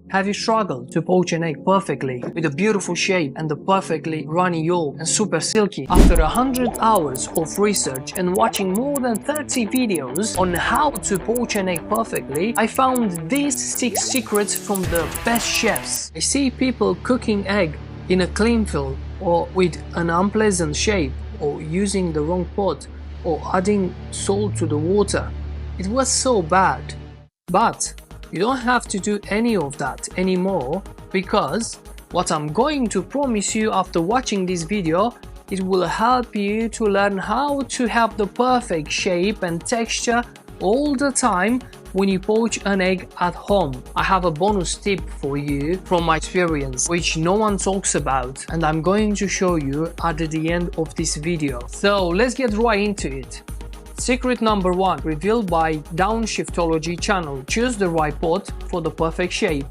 Have you struggled to poach an egg perfectly, with a beautiful shape and a perfectly runny yolk and super silky? After 100 hours of research and watching more than 30 videos on how to poach an egg perfectly, I found these 6 secrets from the best chefs. I see people cooking egg in a clean field, or with an unpleasant shape, or using the wrong pot, or adding salt to the water. It was so bad. But you don't have to do any of that anymore, because what I'm going to promise you after watching this video, it will help you to learn how to have the perfect shape and texture all the time when you poach an egg at home. I have a bonus tip for you from my experience, which no one talks about, and I'm going to show you at the end of this video. So let's get right into it. Secret number 1, revealed by Downshiftology channel. Choose the right pot for the perfect shape.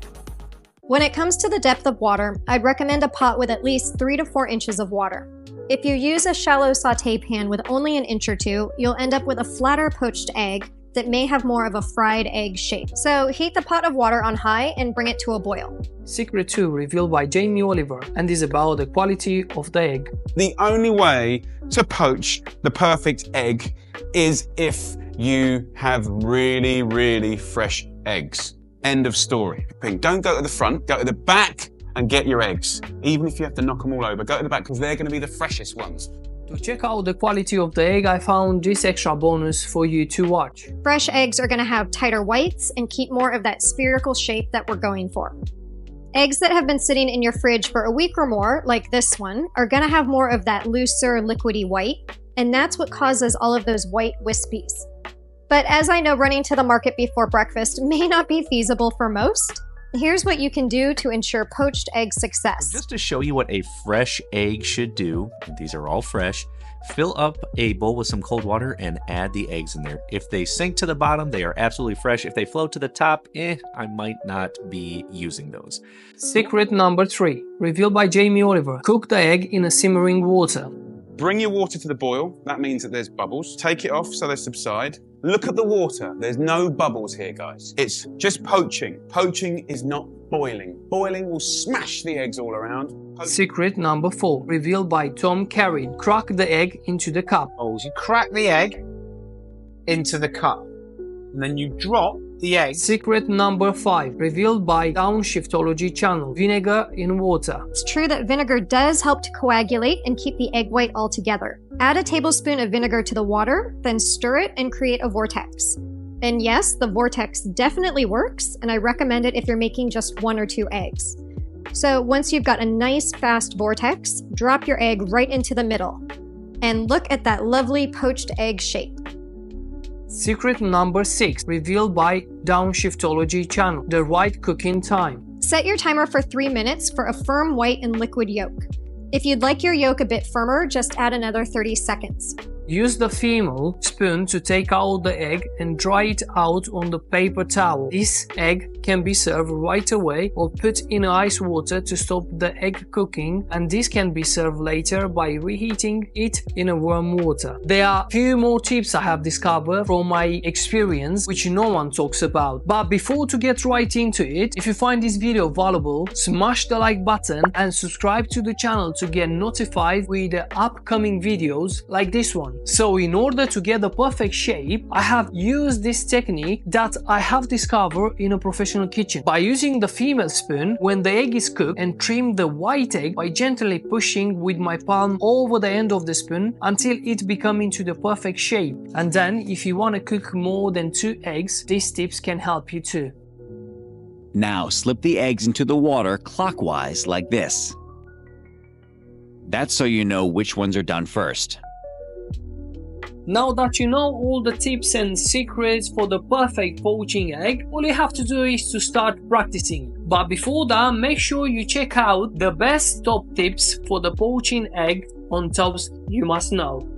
When it comes to the depth of water, I'd recommend a pot with at least 3 to 4 inches of water. If you use a shallow sauté pan with only an inch or 2, you'll end up with a flatter poached egg that may have more of a fried egg shape. So heat the pot of water on high and bring it to a boil. Secret 2, revealed by Jamie Oliver, and is about the quality of the egg. The only way to poach the perfect egg is if you have really, really fresh eggs. End of story. Don't go to the front, go to the back and get your eggs. Even if you have to knock them all over, go to the back because they're going to be the freshest ones. To check out the quality of the egg, I found this extra bonus for you to watch. Fresh eggs are going to have tighter whites and keep more of that spherical shape that we're going for. Eggs that have been sitting in your fridge for a week or more, like this one, are going to have more of that looser, liquidy white, and that's what causes all of those white wispies. But as I know, running to the market before breakfast may not be feasible for most. Here's what you can do to ensure poached egg success. Just to show you what a fresh egg should do, and these are all fresh, fill up a bowl with some cold water and add the eggs in there. If they sink to the bottom, they are absolutely fresh. If they float to the top, I might not be using those. Secret number 3, revealed by Jamie Oliver. Cook the egg in a simmering water. Bring your water to the boil. That means that there's bubbles. Take it off so they subside. Look at the water. There's no bubbles here, guys. It's just poaching. Poaching is not boiling. Boiling will smash the eggs all around. Secret number 4, revealed by Tom Carey. Crack the egg into the cup. You crack the egg into the cup, and then you drop the egg. Secret number 5, revealed by Downshiftology channel. Vinegar in water. It's true that vinegar does help to coagulate and keep the egg white all together. Add a tablespoon of vinegar to the water, then stir it and create a vortex. And yes, the vortex definitely works, and I recommend it if you're making just 1 or 2 eggs. So once you've got a nice fast vortex, drop your egg right into the middle. And look at that lovely poached egg shape. Secret number 6, revealed by Downshiftology channel. The right cooking time. Set your timer for 3 minutes for a firm white and liquid yolk. If you'd like your yolk a bit firmer, just add another 30 seconds. Use the female spoon to take out the egg and dry it out on the paper towel. This egg can be served right away or put in ice water to stop the egg cooking, and this can be served later by reheating it in a warm water. There are few more tips I have discovered from my experience which no one talks about. But before to get right into it, if you find this video valuable, smash the like button and subscribe to the channel to get notified with the upcoming videos like this one. So in order to get the perfect shape, I have used this technique that I have discovered in a professional kitchen. By using the female spoon when the egg is cooked, and trim the white egg by gently pushing with my palm over the end of the spoon until it becomes into the perfect shape. And then if you want to cook more than 2 eggs, these tips can help you too. Now slip the eggs into the water clockwise like this. That's so you know which ones are done first. Now that you know all the tips and secrets for the perfect poaching egg, all you have to do is to start practicing. But before that, make sure you check out the best top tips for the poaching egg on tops you must know.